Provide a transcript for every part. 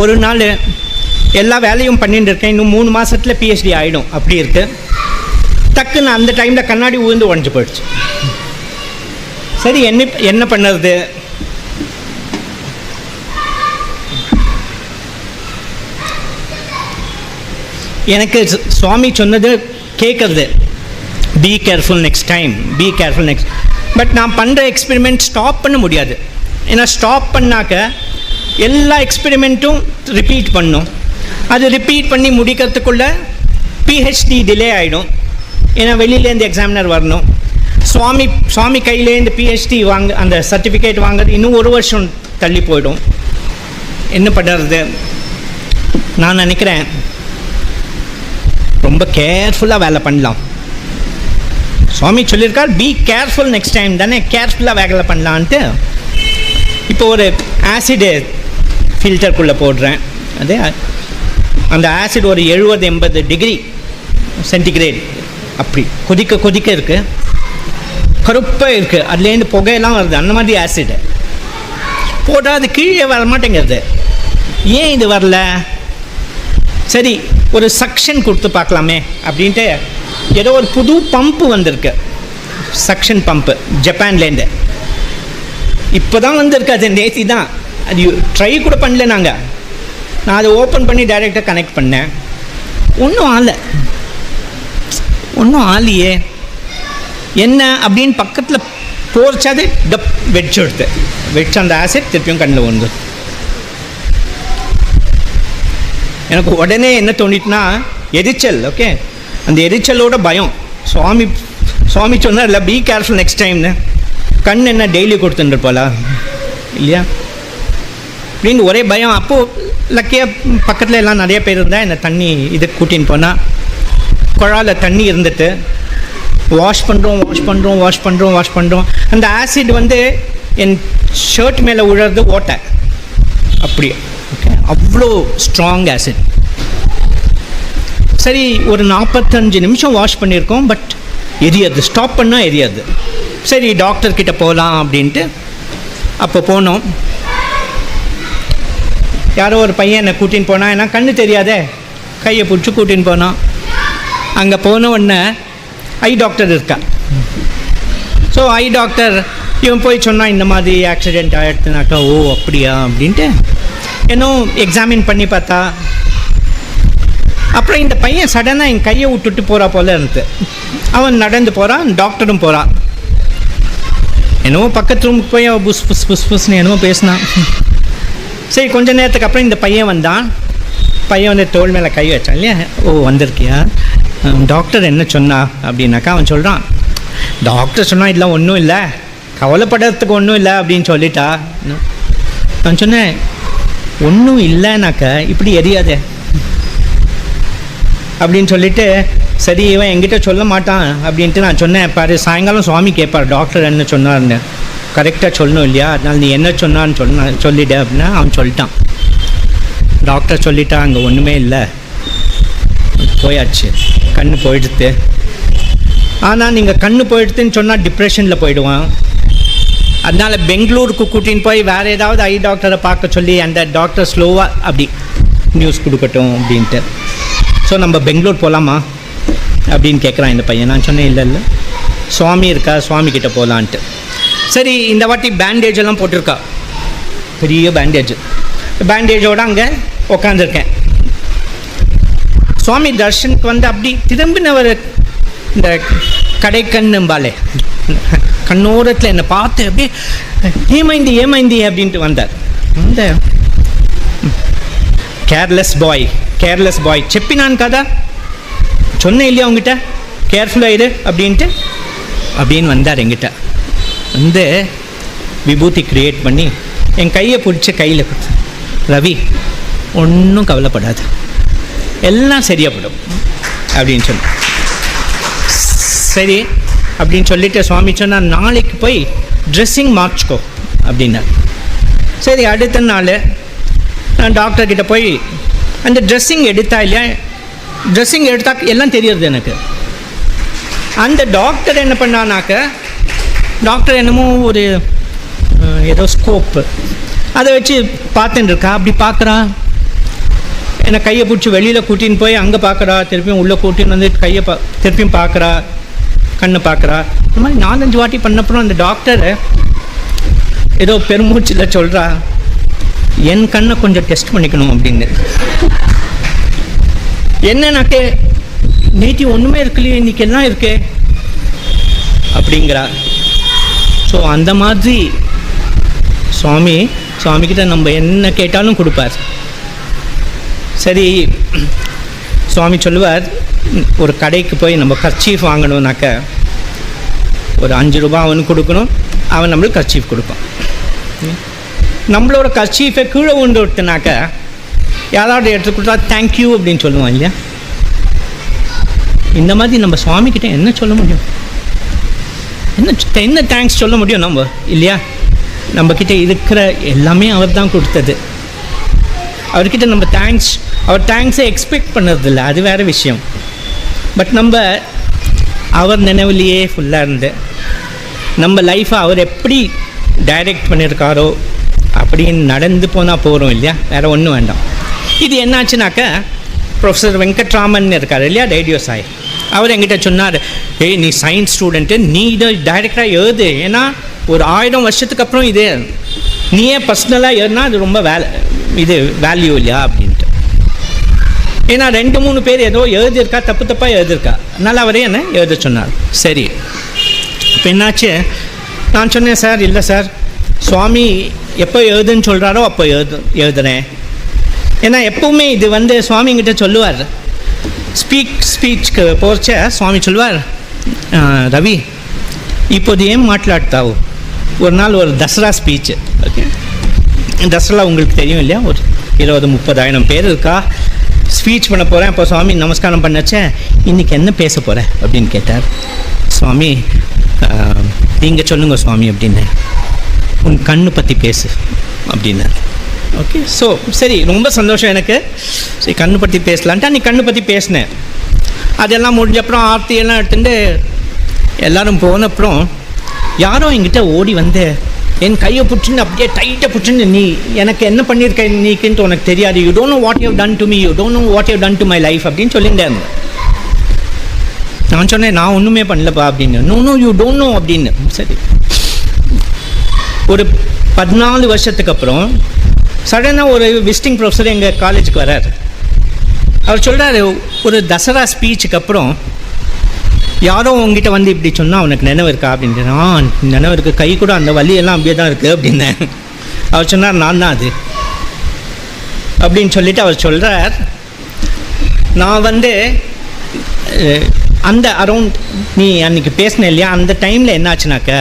ஒரு நாள் எல்லா வேலையும் பண்ணிட்டு இருக்கேன், இன்னும் 3 மாதத்தில் பிஹெச்டி ஆகிடும் அப்படி இருக்குது. டக்குன்னு அந்த டைமில் கண்ணாடி உழுந்து உடஞ்சி போயிடுச்சு. சரி என்ன பண்ணுறது? எனக்கு சுவாமி சொன்னது கேட்குறது, be careful next time, be careful next. But நான் பண்ணுற எக்ஸ்பெரிமெண்ட் ஸ்டாப் பண்ண முடியாது. ஏன்னா ஸ்டாப் பண்ணாக்க எல்லா எக்ஸ்பெரிமெண்ட்டும் ரிப்பீட் பண்ணும். அது ரிப்பீட் பண்ணி முடிக்கிறதுக்குள்ளே பிஹெச்டி டிலே ஆகிடும். ஏன்னா வெளியிலேருந்து எக்ஸாமினர் வரணும். சுவாமி கையிலேருந்து பிஹெச்டி அந்த சர்டிஃபிகேட் வாங்குறது இன்னும் 1 வருஷம் தள்ளி போயிடும். என்ன பண்ணுறது? நான் நினைக்கிறேன் ரொம்ப கேர்ஃபுல்லாக வேலை பண்ணலாம். சுவாமி சொல்லியிருக்கார் பி கேர்ஃபுல் நெக்ஸ்ட் டைம் தானே, கேர்ஃபுல்லாக வேலை பண்ணலான்ட்டு இப்போ ஒரு ஆசிடு ஃபில்டருக்குள்ளே போடுறேன். அதே அந்த ஆசிட் ஒரு 70-80 டிகிரி சென்டிகிரேட் அப்படி கொதிக்க இருக்குது, கருப்பாக இருக்குது, அதுலேருந்து புகையெல்லாம் வருது. அந்த மாதிரி ஆசிடு போட்டால் அது கீழே வர மாட்டேங்கிறது. ஏன் இது வரல? சரி ஒரு சக்ஷன் கொடுத்து பார்க்கலாமே அப்படின்ட்டு ஏதோ ஒரு புது பம்பு வந்திருக்கு, சக்ஷன் பம்பு ஜப்பான்லேருந்து. இப்போ தான் வந்திருக்கு, அது நேத்தி தான். அது ட்ரை கூட பண்ணல நாங்கள். நான் அதை ஓப்பன் பண்ணி டைரெக்டாக கனெக்ட் பண்ணேன். ஒன்றும் ஆலையே. என்ன அப்படின்னு பக்கத்தில் போர்ச்சாது டப் வெடிச்சு அந்த ஆசிட் திருப்பியும் கண்ணில் வந்து. எனக்கு உடனே என்ன தோணிட்டுனா எரிச்சல். ஓகே, அந்த எரிச்சலோட பயம். சுவாமி சொன்னார் இல்லை பி கேர்ஃபுல் நெக்ஸ்ட் டைம்னு. கண் என்ன டெய்லி கொடுத்துட்டுருப்பாளா இல்லையா அப்படின்னு ஒரே பயம். அப்போது லக்கியாக பக்கத்தில் எல்லாம் நிறைய பேர் இருந்தால் என்னை தண்ணி இதுக்கு கூட்டின்னு போனால் குழாயில் தண்ணி இருந்துட்டு வாஷ் பண்ணுறோம். அந்த ஆசிட் வந்து என் ஷர்ட் மேலே விழுறது ஓட்டை அப்படியே. ஓகே, அவ்வளோ ஸ்ட்ராங் ஆசிட். சரி ஒரு 45 நிமிஷம் வாஷ் பண்ணியிருக்கோம், பட் எரியாது, ஸ்டாப் பண்ணால் எரியாது. சரி டாக்டர்கிட்ட போகலாம் அப்படின்ட்டு அப்போ போனோம். யாரோ ஒரு பையன் என்னை கூட்டின்னு போனான். ஏன்னா கண்ணு தெரியாதே, கையை பிடிச்சி கூட்டின்னு போனான். அங்கே போன உடனே ஐ டாக்டர் இருக்கா. ஸோ ஐ டாக்டர் இவன் போய் சொன்னான் இந்த மாதிரி ஆக்சிடெண்ட் ஆகிடுச்சுனாக்கா. ஓ அப்படியா அப்படின்ட்டு இன்னும் எக்ஸாமின் பண்ணி பார்த்தா. அப்புறம் இந்த பையன் சடனாக என் கையை விட்டுட்டு போகிறா போல இருந்தது. அவன் நடந்து போகிறான், டாக்டரும் போகிறான். என்னவோ பக்கத்து ரூமுக்கு போய் அவன் புஸ்னு என்னவோ பேசினான். சரி கொஞ்ச நேரத்துக்கு அப்புறம் இந்த பையன் வந்தான். பையன் வந்து தோள் மேலே கை வச்சான் இல்லையா. ஓ வந்திருக்கியா, டாக்டர் என்ன சொன்னா அப்படின்னாக்கா. அவன் சொல்கிறான் டாக்டர் சொன்னால் இதெல்லாம் ஒன்றும் இல்லை, கவலைப்படுறதுக்கு ஒன்றும் இல்லை அப்படின்னு சொல்லிட்டா. நான் சொன்னேன் ஒன்றும் இல்லைனாக்க இப்படி எரியாதே அப்படின்னு சொல்லிட்டு, சரி இவன் என்கிட்ட சொல்ல மாட்டான் அப்படின்ட்டு நான் சொன்னேன். பாரு சாயங்காலம் சுவாமி கேட்பார் டாக்டர் என்ன சொன்னார்னு, கரெக்டாக சொல்லணும் இல்லையா, அதனால் நீ என்ன சொன்னான்னு சொல்லிவிடு அப்படின்னா. அவன் சொல்லிட்டான், டாக்டர் சொல்லிட்டா அங்கே ஒன்றுமே இல்லை, போயாச்சு, கண்ணு போயிடுது. ஆனால் நீங்கள் கண்ணு போயிடுதுன்னு சொன்னால் டிப்ரெஷனில் போயிடுவான். அதனால் பெங்களூருக்கு கூட்டின்னு போய் வேறு ஏதாவது ஐ டாக்டரை பார்க்க சொல்லி அந்த டாக்டர் ஸ்லோவாக அப்படி நியூஸ் கொடுக்கட்டும் அப்படின்ட்டு. ஸோ நம்ம பெங்களூர் போகலாமா அப்படின்னு கேட்குறான் இந்த பையன். நான் சொன்னேன் இல்லை சுவாமி இருக்கா, சுவாமிக்கிட்ட போகலான்ட்டு. சரி இந்த வாட்டி பேண்டேஜ் எல்லாம் போட்டிருக்கா, பெரிய பேண்டேஜோடு அங்கே உக்காந்துருக்கேன். சுவாமி தர்ஷனுக்கு வந்து அப்படி திரும்பினவர் இந்த கடைக்கண்ணும்பாலே கண்ணோரத்தில் என்னை பார்த்து அப்படியே ஏமைந்தி அப்படின்ட்டு வந்தார். அந்த கேர்லெஸ் பாய் చెప్పినాను కదా, சொன்னேன் இல்லையா அவங்ககிட்ட கேர்ஃபுல்லாக இரு அப்படின்னு வந்தார் என்கிட்ட. வந்து விபூதி க்ரியேட் பண்ணி என் கையை பிடிச்சி கையில் கொடுத்து, ரவி ஒன்றும் கவலைப்படாது, எல்லாம் சரியாகப்படும் அப்படின்னு சொன்னேன். சரி அப்படின்னு சொல்லிவிட்டு சுவாமி சொன்னால் நாளைக்கு போய் ட்ரெஸ்ஸிங் மார்ச்சுக்கோ அப்படின்னா. சரி அடுத்த நாள் நான் டாக்டர்கிட்ட போய் அந்த ட்ரெஸ்ஸிங் எடுத்தா இல்லையா, ட்ரெஸ்ஸிங் எடுத்தால் எல்லாம் தெரியுது எனக்கு. அந்த டாக்டர் என்ன பண்ணானாக்க, டாக்டர் என்னமோ ஒரு ஏதோ ஸ்கோப்பு அதை வச்சு பார்த்துட்டு இருக்கா. அப்படி பார்க்குறான், என்னை கையை பிடிச்சி வெளியில் கூட்டின்னு போய் அங்கே பார்க்குறா, திருப்பியும் உள்ளே கூட்டின்னு வந்து கையை திருப்பியும் பார்க்குறா, கண்ணை பார்க்குறா. இந்த மாதிரி 4-5 வாட்டி பண்ணப்புறம் அந்த டாக்டர் ஏதோ பெருமூச்சில் சொல்கிறா, என் கண்ணை கொஞ்சம் டெஸ்ட் பண்ணிக்கணும் அப்படின்னு. என்னன்னாக்கே நேற்று ஒன்றுமே இருக்குல்லையே, இன்றைக்கி எல்லாம் இருக்கே அப்படிங்கிறா. ஸோ அந்த மாதிரி சுவாமிக்கிட்ட நம்ம என்ன கேட்டாலும் கொடுப்பார். சரி, சுவாமி சொல்லுவார், ஒரு கடைக்கு போய் நம்ம கர்ச்சீஃப் வாங்கணுன்னாக்க ஒரு 5 ரூபா அவனுக்கு கொடுக்கணும், அவன் நம்மளுக்கு கர்ச்சீஃப் கொடுப்பான். நம்மளோட கர்ச்சீஃபை கீழே உண்டு விட்டுனாக்க யாராவது எடுத்து கொடுத்தா தேங்க்யூ அப்படின்னு சொல்லுவான் இல்லையா? இந்த மாதிரி நம்ம சுவாமிக்கிட்ட என்ன சொல்ல முடியும்? என்ன தேங்க்ஸ் சொல்ல முடியும் நம்ம இல்லையா? நம்மக்கிட்ட இருக்கிற எல்லாமே அவர் தான் கொடுத்தது. அவர்கிட்ட நம்ம அவர் தேங்க்ஸை எக்ஸ்பெக்ட் பண்ணுறதில்ல, அது வேறு விஷயம். பட் நம்ம அவர் நினைவுலையே ஃபுல்லாக இருந்து நம்ம லைஃப்பை அவர் எப்படி டைரக்ட் பண்ணியிருக்காரோ அப்படின்னு நடந்து போனால் போகிறோம் இல்லையா? வேறு ஒன்றும் வேண்டாம். இது என்னாச்சுனாக்கா, ப்ரொஃபஸர் வெங்கட்ராமன் இருக்கார் இல்லையா, ரேடியோ சாய், அவர் என்கிட்ட சொன்னார், ஏய் நீ சயின்ஸ் ஸ்டூடெண்ட்டு, நீ இதை டைரெக்டாக எழுது, ஏன்னா ஒரு 1000 வருஷத்துக்கு அப்புறம் இது நீயே பர்சனலாக எழுதுனா அது ரொம்ப வேல்யூ இல்லையா அப்படின்ட்டு. ஏன்னா 2-3 பேர் ஏதோ எழுதியிருக்கா, தப்பாக எழுதியிருக்கா, அதனால் அவரே என்ன எழுத சொன்னார். சரி, இப்போ என்னாச்சு, நான் சொன்னேன், சார் இல்லை சார், சுவாமி எப்போ எழுதுன்னு சொல்கிறாரோ அப்போ எழுதுறேன். ஏன்னா எப்போவுமே இது சுவாமிங்கிட்ட சொல்லுவார், ஸ்பீச்சுக்கு போச்ச சுவாமி சொல்லுவார், ரவி இப்போது ஏன் மாట్లాடுத்தாவோ, ஒரு நாள் ஒரு தசரா ஸ்பீச்சு. ஓகே, தசரா உங்களுக்கு தெரியும் இல்லையா, ஒரு 20-30,000 பேர் இருக்கா, ஸ்பீச் பண்ண போகிறேன். அப்போ சுவாமி நமஸ்காரம் பண்ணச்சேன், இன்றைக்கி என்ன பேச போகிறேன் அப்படின்னு கேட்டார். சுவாமி நீங்கள் சொல்லுங்க சுவாமி அப்படின்னு, உன் கண்ணு பற்றி பேசு அப்படின்னார். ஓகே, ஸோ சரி, ரொம்ப சந்தோஷம் எனக்கு. சரி, கண்ணு பற்றி பேசலான்ட்டு அன்றைக்கி கண்ணு பற்றி பேசினேன். அதெல்லாம் முடிஞ்சப்புறம் ஆர்த்தியெல்லாம் எடுத்துட்டு எல்லோரும் போனப்புறம் யாரோ என்கிட்ட ஓடி வந்து என் கையை பிடிச்சின்னு அப்படியே டைட்டாக பிடிச்சின்னு, நீ எனக்கு என்ன பண்ணியிருக்க நீக்குன்ட்டு உனக்கு தெரியாது, you don't know what you done to me, you don't know what you done to my life அப்படின்னு சொல்லியிருந்தேன். நான் சொன்னேன், நான் ஒன்றுமே பண்ணலப்பா அப்படின்னு. நோ யூ டோன்ட் நோ அப்படின்னு. சரி, ஒரு 14 வருஷத்துக்கு அப்புறம் சடனாக ஒரு விசிட்டிங் ப்ரொஃபஸர் எங்கள் காலேஜுக்கு வரார். அவர் சொல்கிறார், ஒரு தசரா ஸ்பீச்சுக்கு அப்புறம் யாரோ உங்ககிட்ட வந்து இப்படி சொன்னால் அவனுக்கு நினைவு இருக்கா அப்படின்ட்டு. நினைவு இருக்குது, கை கூட அந்த வலியெல்லாம் அப்படியே தான் இருக்குது அப்படின்னேன். அவர் சொன்னார், நான் தான் அது அப்படின்னு சொல்லிவிட்டு அவர் சொல்கிறார், நான் அந்த அரௌண்ட் நீ அன்றைக்கி பேசினேன் இல்லையா, அந்த டைமில் என்னாச்சுனாக்க,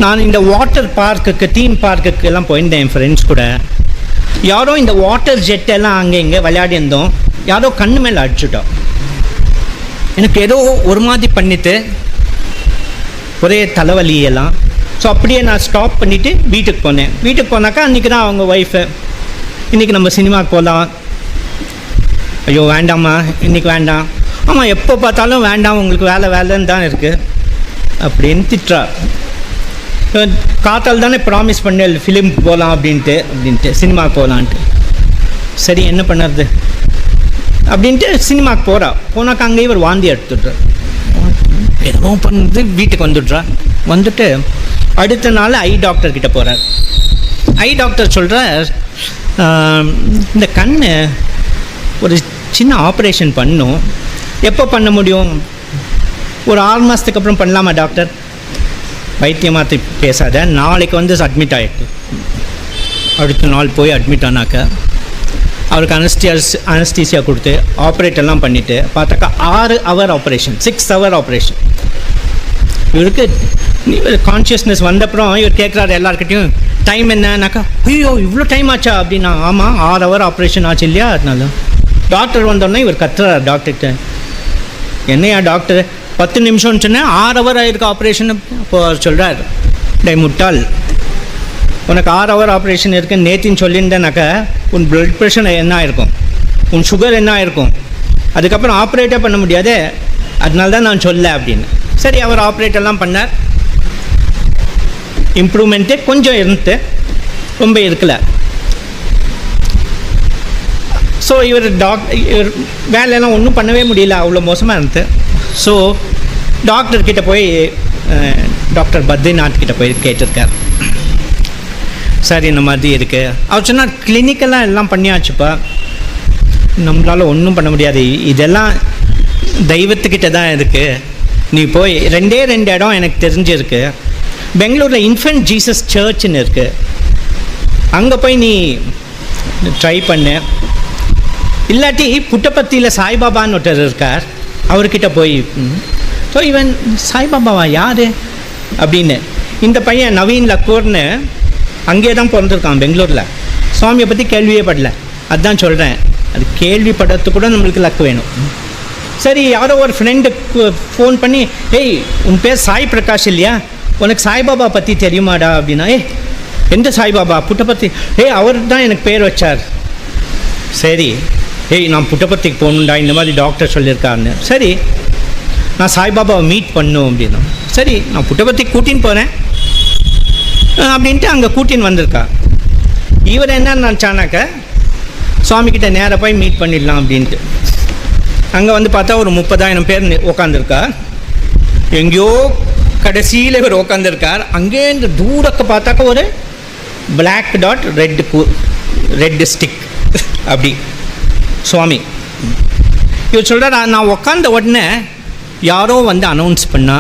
நான் இந்த வாட்டர் பார்க்குக்கு தீம் பார்க்குக்கு எல்லாம் போயிருந்தேன் என் ஃப்ரெண்ட்ஸ் கூட. யாரோ இந்த வாட்டர் ஜெட்டெல்லாம் அங்கே இங்கே விளையாடி இருந்தோம், யாரோ கண்ணு மேலே அடிச்சுட்டோம். எனக்கு ஏதோ ஒரு மாதிரி பண்ணிட்டு ஒரே தலைவலியெல்லாம். ஸோ அப்படியே நான் ஸ்டாப் பண்ணிவிட்டு வீட்டுக்கு போனேன். வீட்டுக்கு போனாக்கா அன்றைக்கி தான் அவங்க ஒய்ஃபு, இன்றைக்கி நம்ம சினிமாவுக்கு போகலாம். ஐயோ வேண்டாம்மா, இன்றைக்கி வேண்டாம். ஆமாம், எப்போ பார்த்தாலும் வேண்டாம், உங்களுக்கு வேலைன்னு தான் இருக்குது அப்படின்னு திட்டுறா. காத்தால் தானே ப்ராமிஸ் பண்ணேன் ஃபிலிம் போகலாம் அப்படின்ட்டு சினிமாவுக்கு போகலான்ட்டு. சரி என்ன பண்ணுறது அப்படின்ட்டு சினிமாவுக்கு போனாக்கா அங்கேயே ஒரு வாந்தி எடுத்துடுறா. ஏதோ பண்ணுறது, வீட்டுக்கு வந்துட்டு அடுத்த நாள் ஐ டாக்டர்கிட்ட போகிறார். ஐ டாக்டர் சொல்கிறார், இந்த கண் ஒரு சின்ன ஆப்ரேஷன் பண்ணும், எப்போ பண்ண முடியும், ஒரு 6 மாதத்துக்கு அப்புறம் பண்ணலாமா டாக்டர்? வைத்தியமாக பேசாத, நாளைக்கு அட்மிட் ஆகிட்டு அடுத்த நாள் போய் அட்மிட் ஆனாக்க அவருக்கு அனஸ்தீசியா கொடுத்து ஆப்ரேட்டெல்லாம் பண்ணிவிட்டு பார்த்தாக்கா 6 ஹவர் ஆப்ரேஷன், 6 ஹவர் ஆப்ரேஷன். இவருக்கு கான்ஷியஸ்னஸ் வந்தப்புறம் இவர் கேட்குறாரு எல்லாருக்கிட்டையும், டைம் என்னன்னாக்கா, ஐயோ இவ்வளோ டைம் ஆச்சா அப்படின்னா. ஆமாம், 6 ஹவர் ஆப்ரேஷன் ஆச்சு இல்லையா, அதனால. டாக்டர் வந்தோடனே இவர் கத்துறார் டாக்டர்கிட்ட, என்னையா டாக்டர் 10 நிமிஷம்னு சொன்னேன், 6 ஹவர் ஆகிருக்கு ஆப்ரேஷன். அப்போ அவர் சொல்கிறார், டே முட்டாள், உனக்கு 6 ஹவர் ஆப்ரேஷன் இருக்குன்னு நேத்தின்னு சொல்லியிருந்தேனாக்கா உன் ப்ளட் ப்ரெஷர் என்ன ஆயிருக்கும், உன் சுகர் என்ன ஆயிருக்கும், அதுக்கப்புறம் ஆப்ரேட்டே பண்ண முடியாது, அதனால தான் நான் சொல்ல அப்படின்னு. சரி, அவர் ஆப்ரேட்டெல்லாம் பண்ணார். இம்ப்ரூவ்மெண்ட்டு கொஞ்சம் இருந்து ரொம்ப இருக்கல. ஸோ ஸோ இவர் வேலையெல்லாம் ஒன்றும் பண்ணவே முடியல, அவ்வளோ மோசமாக இருந்தது. ஸோ டாக்டர்கிட்ட போய் டாக்டர் பத்ரிநாத் கிட்ட போய் கேட்டிருக்கார், சார் இந்த மாதிரி இருக்குது. அவர் சொன்னார், கிளினிக்கெல்லாம் எல்லாம் பண்ணியாச்சுப்பா, நம்மளால் ஒன்றும் பண்ண முடியாது, இதெல்லாம் தெய்வத்துக்கிட்ட தான் இருக்குது. நீ போய் 2 இடம் எனக்கு தெரிஞ்சிருக்கு, பெங்களூரில் இன்ஃபென்ட் ஜீசஸ் சர்ச்னு இருக்குது, அங்கே போய் நீ ட்ரை பண்ணு. இல்லாட்டி புட்டபர்த்தியில் சாய்பாபான்னு ஒருத்தர் இருக்கார், அவர்கிட்ட போய். ஸோ இவன் சாய்பாபாவா யார் அப்படின்னு, இந்த பையன் நவீன் லக்கூர்னு அங்கே தான் பிறந்திருக்கான் பெங்களூரில், சுவாமியை பற்றி கேள்வியே படல. அதுதான் சொல்கிறேன், அது கேள்விப்படுறதுக்கு கூட நம்மளுக்கு லக்கு வேணும். சரி, யாரோ ஒரு ஃப்ரெண்டுக்கு ஃபோன் பண்ணி, ஏய் உன் பேர் சாய் பிரகாஷ் இல்லையா, உனக்கு சாய்பாபா பற்றி தெரியுமாடா அப்படின்னா, எந்த சாய்பாபா? புட்டபர்த்தி. அவர் தான் எனக்கு பேர் வச்சார். சரி, நான் புட்டபர்த்திக்கு போகணுண்டா, இந்த மாதிரி டாக்டர் சொல்லியிருக்காருன்னு. சரி, நான் சாய்பாபாவை மீட் பண்ணும் அப்படின்னா, சரி நான் புட்டபர்த்திக்கு கூட்டின்னு போகிறேன் அப்படின்ட்டு அங்கே கூட்டின்னு வந்திருக்கா. இவர் என்ன நினச்சானாக்க, சுவாமிக்கிட்ட நேராக போய் மீட் பண்ணிடலாம் அப்படின்ட்டு. அங்கே வந்து பார்த்தா ஒரு 30,000 பேர் உட்காந்துருக்கா. எங்கேயோ கடைசியில் இவர் உட்காந்துருக்கார். அங்கே இந்த தூரத்தை பார்த்தாக்க ஒரு பிளாக் டாட் ரெட் ஸ்டிக் அப்படி சுவாமி. இவர் சொல்கிறார், நான் உட்காந்த உடனே யாரோ வந்து அனௌன்ஸ் பண்ணா,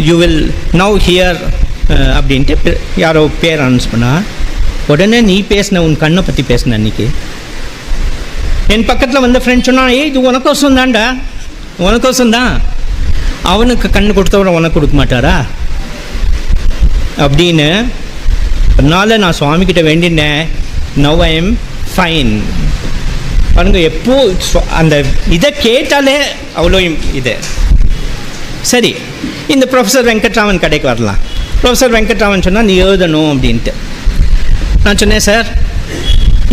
யூ வில் நவ் ஹியர் அப்படின்ட்டு யாரோ பேர் அனௌன்ஸ் பண்ணா. உடனே நீ பேசின, உன் கண்ணை பற்றி பேசின அன்றைக்கி. என் பக்கத்தில் வந்த ஃப்ரெண்ட் சொன்னான், இது உனக்கோசம் தான்டா, உனக்கோசம் தான். அவனுக்கு கண்ணு கொடுத்தவரை உனக்கு கொடுக்க மாட்டாரா அப்படின்னு. அதனால் நான் சுவாமிக்கிட்ட வேண்டினேன், நவ் ஐ எம் ஃபைன். பாருங்க, எப்போ அந்த இதை கேட்டாலே அவ்வளோ இது. சரி, இந்த ப்ரொஃபஸர் வெங்கட்ராமன் கடைக்கு வரலாம். ப்ரொஃபஸர் வெங்கட்ராமன் சொன்னால் நீ எழுதணும் அப்படின்ட்டு. நான் சொன்னேன், சார்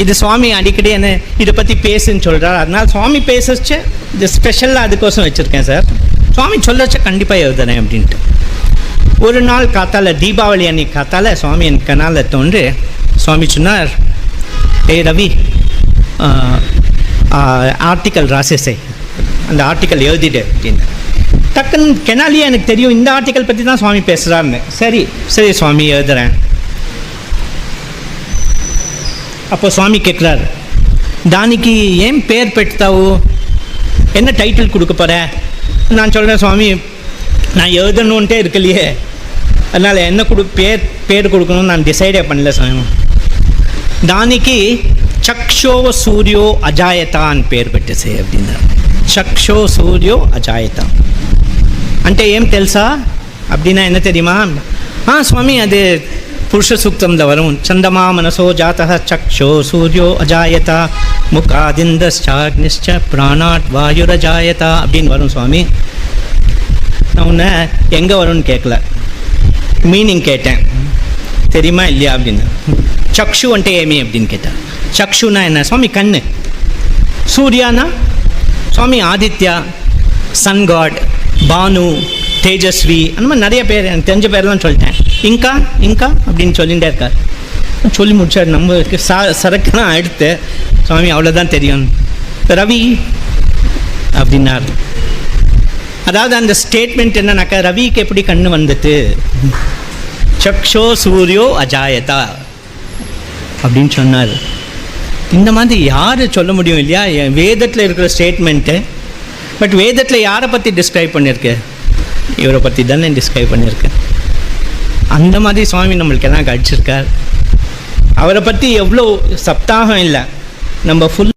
இது சுவாமி அடிக்கடி என்ன இதை பற்றி பேசுன்னு சொல்கிறார், அதனால் சுவாமி பேசச்சு இது ஸ்பெஷலாக அதுக்கோசம் வச்சுருக்கேன் சார், சுவாமி சொல்லச்ச கண்டிப்பாக எழுதுறேன் அப்படின்ட்டு. ஒரு நாள் காத்தால, தீபாவளி அன்னைக்கு காத்தால சுவாமி என் கனாலில் தோன்று சுவாமி சொன்னார், ரவி ஆர்டிக்கல் ராசேசை, அந்த ஆர்டிக்கல் எழுதிடு அப்படின்னு. டக்குன்னு கெனாலியே எனக்கு தெரியும் இந்த ஆர்டிக்கல் பற்றி தான் சுவாமி பேசுகிறாருன்னு. சரி சரி சுவாமி எழுதுறேன். அப்போ சுவாமி கேட்குறாரு, தானிக்கு ஏன் பேர் பெட்டாவு, என்ன டைட்டில் கொடுக்க போகிற? நான் சொல்கிறேன், சுவாமி நான் எழுதணுன்ட்டே இருக்கலையே, அதனால் என்ன பேர் கொடுக்கணும்னு நான் டிசைடே பண்ணல சுவாமி. దానికి చక్షో సూర్యో అజాయత అని పేరు పెట్టేసే அப்படின்னா. చక్షோ సూర్యో అజాయత అంటే ఏం తెలుసా அப்படின்னா என்ன தெரியுமா? சுவாமி அது புருஷ சூக்தம்ல வரும். சந்தமா மனசோ ஜாத்தः சक्षோ சூர்யோ அஜாயத முகாதிந்தஸ்சாக்னிஷ்ச பிராணாட் வாயுரஜாயத அப்படின்னு வரும் சுவாமி. நான் உன்னை எங்கே வரும்னு கேட்கல, மீனிங் கேட்டேன், தெரியுமா இல்லையா அப்படின்னு. சக்ஷு అంటే ఏమి அப்படின்னு கேட்டேன். சக்ஷுனா என்ன சுவாமி? கண்ணு. சூர்யானா சுவாமி ஆதித்யா, சன் காட், பானு, தேஜஸ்வி, அந்த மாதிரி நிறைய பேர் எனக்கு தெரிஞ்ச பேர்லாம் சொல்லிட்டேன். இங்கா இங்கா அப்படின்னு சொல்லிகிட்டே இருக்கார். சொல்லி முடிச்சார். நம்மளுக்கு சரக்குலாம் அடுத்து சுவாமி அவ்வளோதான் தெரியும். ரவி அப்படின்னார். அதாவது அந்த ஸ்டேட்மெண்ட் என்னன்னாக்கா, ரவிக்கு எப்படி கண்ணு வந்துட்டு, சக்ஷோ சூர்யோ அஜாயதா அப்படின்னு சொன்னார். இந்த மாதிரி யார் சொல்ல முடியும் இல்லையா? வேதத்தில் இருக்கிற ஸ்டேட்மெண்ட்டு. பட் வேதத்தில் யாரை பற்றி டிஸ்கிரைப் பண்ணியிருக்கு? இவரை பற்றி தானே டிஸ்கிரைப் பண்ணியிருக்கு. அந்த மாதிரி சுவாமி நம்மளுக்கு எல்லாம் கழிச்சிருக்கார். அவரை பற்றி எவ்வளோ சப்தாகம் இல்லை, நம்ம ஃபுல்